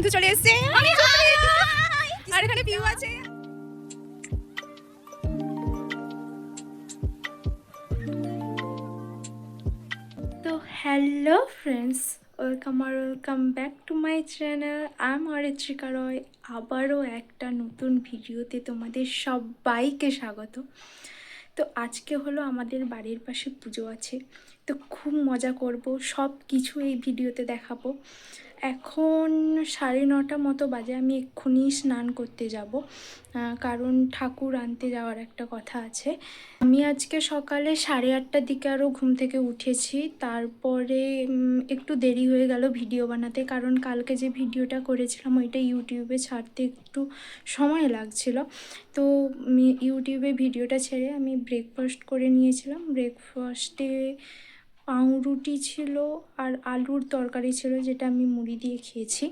বন্ধু চলে এসেছে আর এখানে পিউ আছে। তো hello friends, welcome back to my channel. I am Aritrika Roy. আবারও একটা নতুন ভিডিওতে তোমাদের সবাইকে স্বাগত। তো আজকে হলো আমাদের বাড়ির পাশে পুজো আছে, তো খুব মজা করব, সব কিছু এই ভিডিওতে দেখাবো। এখন 9:30 মতো বাজে, আমি এক্ষুনি স্নান করতে যাব, কারণ ঠাকুর আনতে যাওয়ার একটা কথা আছে। আমি আজকে সকালে 8:30টার দিকে আরও ঘুম থেকে উঠেছি, তারপরে একটু দেরি হয়ে গেল ভিডিও বানাতে, কারণ কালকে যে ভিডিওটা করেছিলাম ওইটা ইউটিউবে ছাড়তে একটু সময় লাগছিল। তো ইউটিউবে ভিডিওটা ছেড়ে আমি ব্রেকফাস্ট করে নিয়েছিলাম। ব্রেকফাস্টে পাউরুটি ছিল আর আলুর তরকারি ছিল, যেটা আমি মুড়ি দিয়ে খেয়েছি।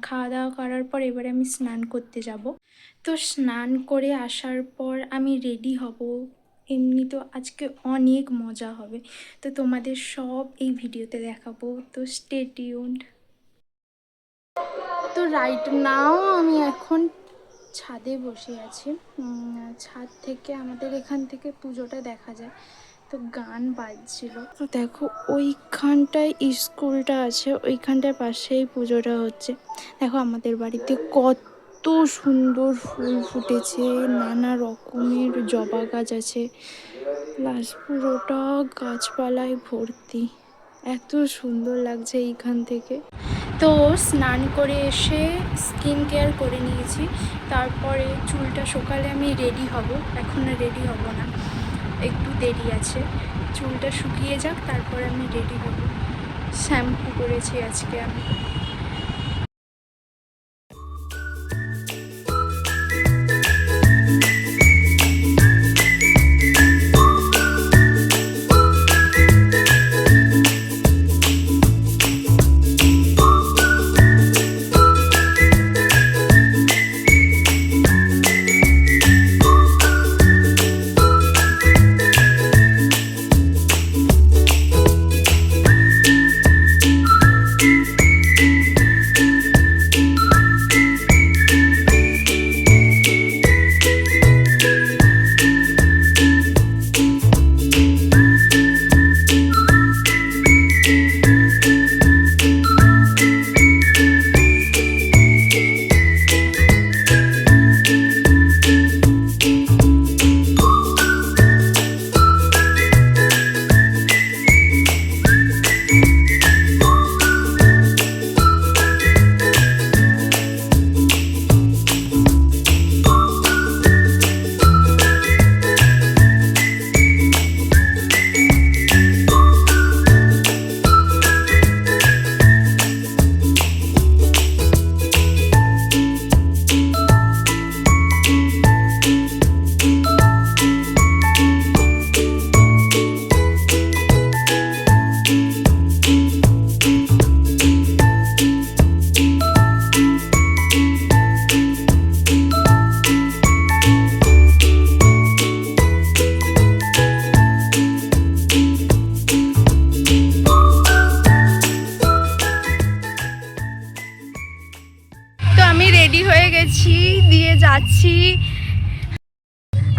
খাওয়া দাওয়া করার পর এবারে আমি স্নান করতে যাব। তো স্নান করে আসার পর আমি রেডি হব। এমনি তো আজকে অনেক মজা হবে, তো তোমাদের সব এই ভিডিওতে দেখাবো, তো স্টে টিউনড। তো রাইট নাও আমি এখন ছাদে বসে আছি। ছাদ থেকে আমাদের এখান থেকে পুজোটা দেখা যায়। তো গান বাজছিল, তো দেখো ওইখানটায় স্কুলটা আছে, ওইখানটায় পাশেই পুজোটা হচ্ছে। দেখো আমাদের বাড়িতে কত সুন্দর ফুল ফুটেছে, নানা রকমের জবা গাছ আছে, প্লাস পুরোটা গাছপালায় ভর্তি, এত সুন্দর লাগছে এইখান থেকে। তো স্নান করে এসে স্কিন কেয়ার করে নিয়েছি, তারপরে চুলটা সকালে আমি রেডি হব, এখন রেডি হব না, একটু দেরি আছে, চুলটা শুকিয়ে যাক তারপর আমি রেডি হব। শ্যাম্পু করেছি আজকে আমি।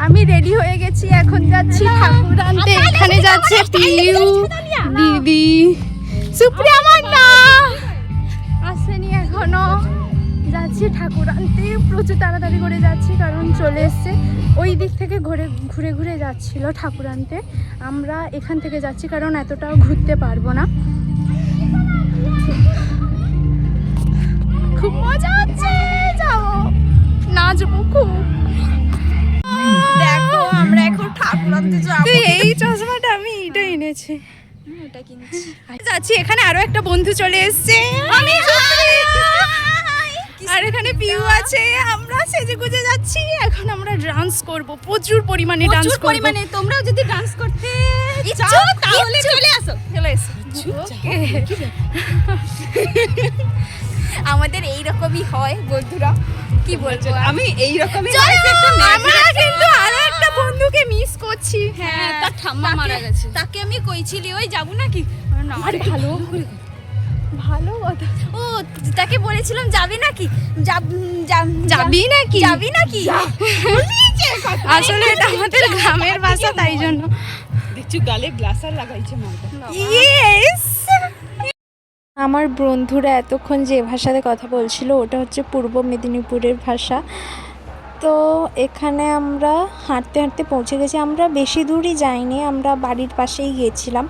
আমি রেডি হয়ে গেছি, এখন যাচ্ছি ঠাকুর আনতে। এখানে যাচ্ছে পিউ, দিদি, সুপ্রিয়া মান্না আসেনি এখনো। যাচ্ছি ঠাকুর আনতে, প্রচুর তাড়াতাড়ি করে যাচ্ছি কারণ চলে এসছে। ওই দিক থেকে ঘুরে ঘুরে যাচ্ছিল ঠাকুর আনতে, আমরা এখান থেকে যাচ্ছি কারণ এতটাও ঘুরতে পারবো না। খুব মজা হচ্ছে, যাবো, নাচবো খুব। দেখো আমরা এখন ঠাকুর আনতে যাবো। এই চশমাটা আমি এটা এনেছি, এটা কিনছি। যাচ্ছি, এখানে আরো একটা বন্ধু চলে এসেছে, আর এখানে পিউ আছে। আমরা সেজে গুজে যাচ্ছি, এখন আমরা ডান্স করব, প্রচুর পরিমাণে ডান্স করব। তোমরাও যদি ডান্স করতে চাও তাহলে চলে আসো, চলে এসো। আমাদের এই রকমই হয় বন্ধুরা, কি বলবো, আমি এই রকমই। আমরা কিন্তু আরো একটা বন্ধুকে মিস করছি। হ্যাঁ, তার ঠাম্মা মারা গেছে, তাকে আমি কইছিলি ওই যাবো নাকি। ভালো ও তাকে বলেছিলাম যাবি নাকি, যাবি নাকি যাবি নাকি আসলে এটা আমাদের গ্রামের ভাষা, তাই জন্য। দেখছি গালে গ্লাসার লাগাইছে মালটা। ইয়েস। আমার বন্ধুরা এতক্ষণ যে ভাষাতে কথা বলছিল ওটা হচ্ছে পূর্ব মেদিনীপুরের ভাষা। তো এখানে আমরা হাঁটতে হাঁটতে পৌঁছে গেছি। আমরা বেশি দূরই যাইনি, আমরা বাড়ির পাশেই গিয়েছিলাম।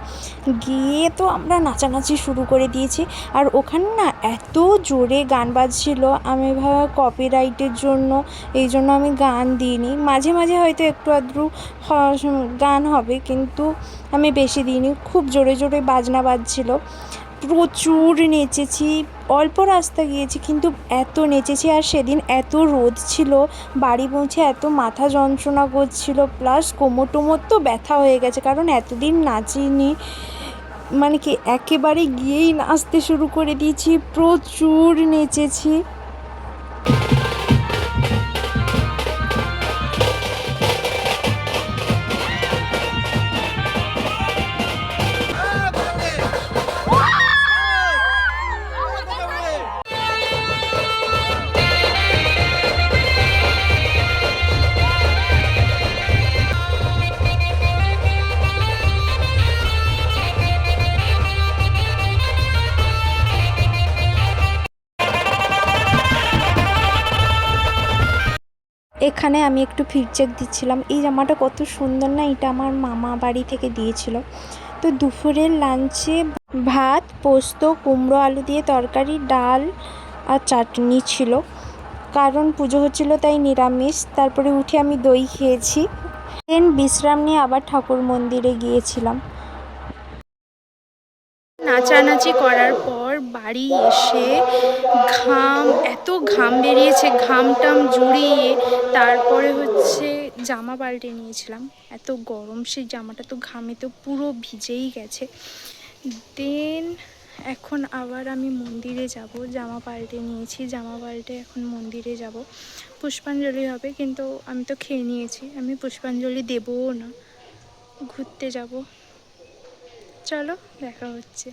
গিয়ে তো আমরা নাচানাচি শুরু করে দিয়েছি। আর ওখানে না এত জোরে গান বাজছিল, আমি ভাবা কপিরাইটের জন্য, এই জন্য আমি গান দিইনি। মাঝে মাঝে হয়তো একটু আধটু গান হবে, কিন্তু আমি বেশি দিইনি। খুব জোরে জোরে বাজনা বাজছিল, প্রচুর নেচেছি। অল্প রাস্তা গিয়েছি কিন্তু এত নেচেছি। আর সেদিন এত রোদ ছিল, বাড়ি পৌঁছে এত মাথা যন্ত্রণা করছিল, প্লাস কোমর টোমর তো ব্যথা হয়ে গেছে, কারণ এতদিন নাচিনি। মানে কি একেবারে গিয়েই নাচতে শুরু করে দিয়েছি, প্রচুর নেচেছি। এখানে আমি একটু ফিডব্যাক দিচ্ছিলাম, এই জামাটা কত সুন্দর না, এটা আমার মামা বাড়ি থেকে দিয়েছিল। তো দুপুরের লাঞ্চে ভাত, পোস্ত, কুমড়ো আলু দিয়ে তরকারি, ডাল আর চাটনি ছিল, কারণ পুজো হচ্ছিল তাই নিরামিষ। তারপরে উঠে আমি দই খেয়েছি, দেন বিশ্রাম নিয়ে আবার ঠাকুর মন্দিরে গিয়েছিলাম। নাচানাচি করার পর বাড়ি এসে এত ঘাম বেরিয়েছে, ঘামটাম জড়িয়ে তারপরে হচ্ছে জামা পাল্টে নিয়েছিলাম। এত গরম, সেই জামাটা তো ঘামে তো পুরো ভিজেই গেছে। দেন এখন আবার আমি মন্দিরে যাব, জামা পাল্টে নিয়েছি, জামা পাল্টে এখন মন্দিরে যাব, পুষ্পাঞ্জলি হবে। কিন্তু আমি তো খেয়ে নিয়েছি, আমি পুষ্পাঞ্জলি দেবও না, ঘুরতে যাব। চলো দেখা হচ্ছে।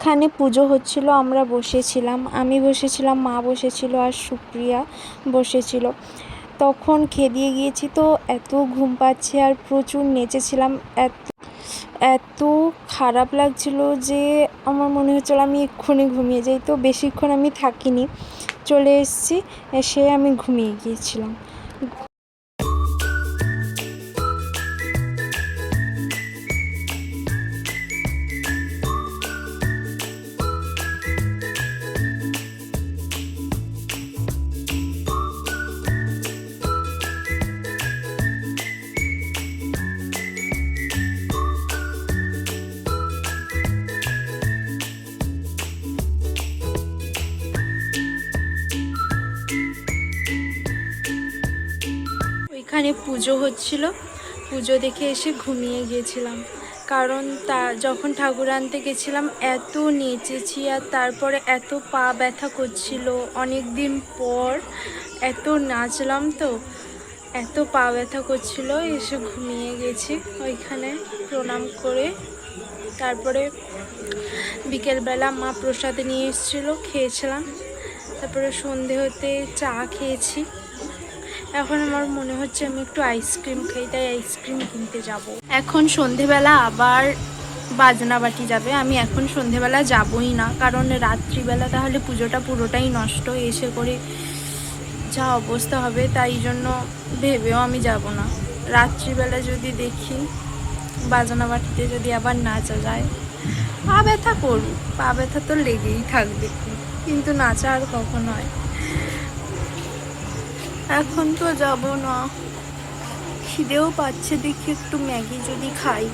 এখানে পুজো হচ্ছিল, আমরা বসেছিলাম, আমি বসেছিলাম, মা বসেছিল আর সুপ্রিয়া বসেছিল। তখন খেয়ে গিয়েছি, তো এত ঘুম পাচ্ছে আর প্রচুর নেচেছিলাম, এত খারাপ লাগছিল যে আমার মনে হচ্ছিল আমি এক্ষুনি ঘুমিয়ে যাই। তো বেশিক্ষণ আমি থাকিনি, চলে এসেছি, এসে আমি ঘুমিয়ে গিয়েছিলাম। এখানে পুজো হচ্ছিল, পুজো দেখে এসে ঘুমিয়ে গিয়েছিলাম, কারণ যখন ঠাকুর আনতে গেছিলাম এত নেচেছি আর তারপরে এত পা ব্যথা করছিল। অনেক দিন পর এত নাচলাম তো এত পা ব্যথা করছিল, এসে ঘুমিয়ে গেছি। ওইখানে প্রণাম করে তারপরে বিকেলবেলা মা প্রসাদ নিয়ে এসেছিলো, খেয়েছিলাম। তারপরে সন্ধে হতে চা খেয়েছি। এখন আমার মনে হচ্ছে আমি একটু আইসক্রিম খাই, তাই আইসক্রিম কিনতে যাব। এখন সন্ধেবেলা আবার বাজনা বাটি যাবে, আমি এখন সন্ধেবেলা যাবই না, কারণ রাত্রিবেলা তাহলে পুজোটা পুরোটাই নষ্ট, এসে করে যা অবস্থা হবে, তাই জন্য ভেবেও আমি যাব না। রাত্রিবেলা যদি দেখি বাজনা বাটিতে যদি আবার নাচা যায়, পা ব্যথা করুক, পা ব্যথা তো লেগেই থাকবে, কিন্তু নাচা আর কখন হয়। এখন তো যাব না, খিদেও পাচ্ছে, দেখি একটু ম্যাগি যদি খাই।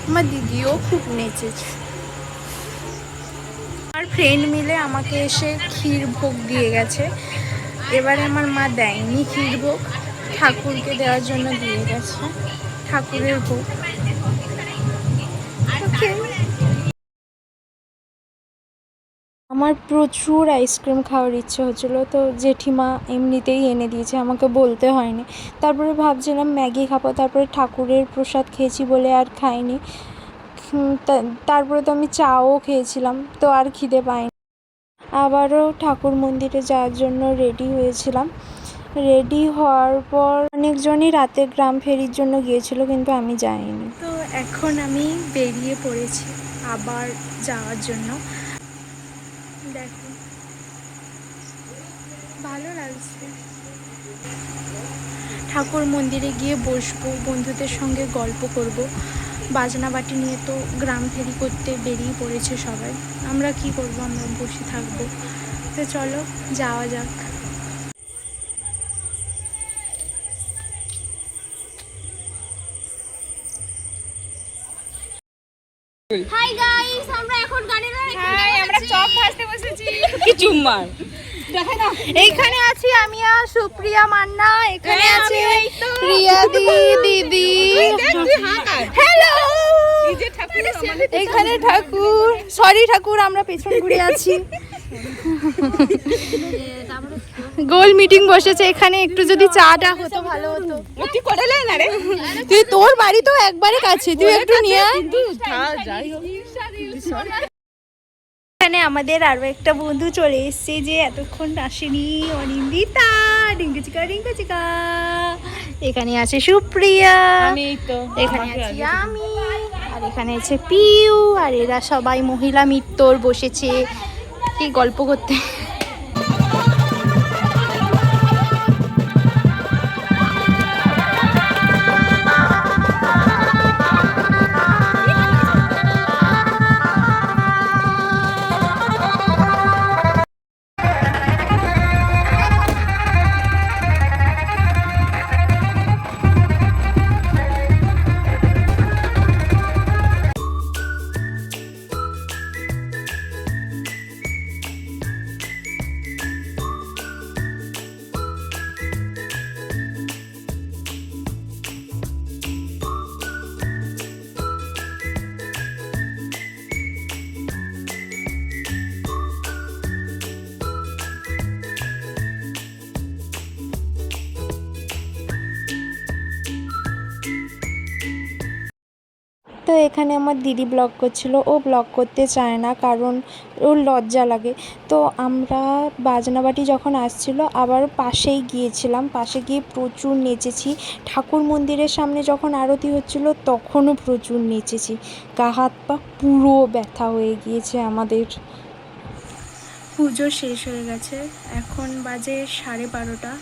আমার দিদিও খুব নেচেছে। আর ফ্রেন্ড মিলে আমাকে এসে ক্ষীর ভোগ দিয়ে গেছে। এবারে আমার মা দেয়নি ক্ষীর ভোগ, ঠাকুরকে দেওয়ার জন্য দিয়ে গেছে ঠাকুরের ভোগ। আমার প্রচুর আইসক্রিম খাওয়ার ইচ্ছে হচ্ছিলো, তো জেঠিমা এমনিতেই এনে দিয়েছে, আমাকে বলতে হয়নি। তারপরে ভাবছিলাম ম্যাগি খাবো, তারপরে ঠাকুরের প্রসাদ খেয়েছি বলে আর খাইনি। তারপরে তো আমি চাও খেয়েছিলাম, তো আর খিদে পাইনি। আবারও ঠাকুর মন্দিরে যাওয়ার জন্য রেডি হয়েছিলাম। রেডি হওয়ার পর অনেকজনই রাতে গ্রাম ফেরির জন্য গিয়েছিল, কিন্তু আমি যাইনি। তো এখন আমি বেরিয়ে পড়েছি আবার যাওয়ার জন্য। দেখো ভালো লাগছে। ঠাকুর মন্দিরে গিয়ে বসবো, বন্ধুদের সঙ্গে গল্প করব। বাজনা বাটি নিয়ে তো গ্রাম ফেরি করতে বেরিয়ে পড়েছে সবাই। আমরা কি করব, আমরা বসে থাকবো। তো চলো যাওয়া যাক। হাই গাইস, আমরা এখন গাড়ির আমরা চপ ভাজতে বসেছি। কি চুম্মার দেখে না এইখানে আছি আমি আর সুপ্রিয়া মান্না, এখানে হ্যাঁ, আছে রিয়া দিদি। হ্যালো, এখানে ঠাকুর, সরি ঠাকুর, আমরা পেছন ঘুরে আছি। গোল মিটিং বসেছে এখানে, একটু যদি চাটা হতো ভালো হতো। কি করে না রে তুই তোর বাড়ি তো একবারে কাছে, তুই একটু নিয়ে আয়। কিন্তু যাই হোক এখানে আমাদের আরো একটা বন্ধু চলে এসেছে যে এতক্ষণ আসেনি, অনিন্দিতা। ডিঙ্গু চিকা ডিঙ্গু চিকা। এখানে আছে সুপ্রিয়া, আমি তো এখানে আছি আমি, আর এখানে আছে পিউ, আর এরা সবাই মহিলা মিত্তর বসেছে কি গল্প করতে। তো এখানে আমার দিদি ব্লগ করছিল, ও ব্লগ করতে চায় না কারণ ওর লজ্জা লাগে। তো আমরা বাজনাবাটি যখন আসছিল আবার পাশেই গিয়েছিলাম, পাশে গিয়ে প্রচুর নেচেছি। ঠাকুর মন্দিরের সামনে যখন আরতি হচ্ছিল তখনও প্রচুর নেচেছি, গা হাত পা পুরো ব্যথা হয়ে গিয়েছে আমাদের। পুজো শেষ হয়ে গেছে, এখন বাজে 12:30।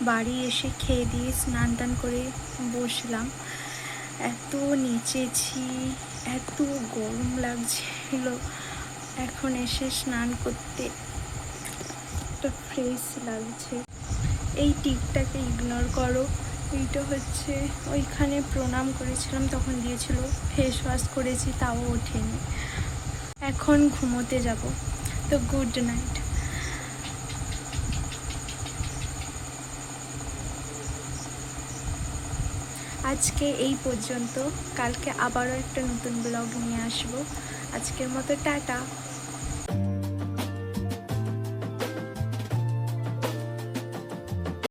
বাড়ি এসে খেয়ে দিয়ে স্নান টান করে বসলাম। এত নেচেছি, এত গরম লাগছিল, এখন এসে স্নান করতে একটা ফ্রেশ লাগছে। এই টিপটাকে ইগনোর করো, এইটা হচ্ছে ওইখানে প্রণাম করেছিলাম তখন দিয়েছিল, ফেস ওয়াশ করেছি তাও ওঠেনি। এখন ঘুমোতে যাব, তো গুড নাইট। আজকে এই পর্যন্ত, কালকে আবারও একটা নতুন ব্লগ নিয়ে আসবো। আজকের মতো টাটা।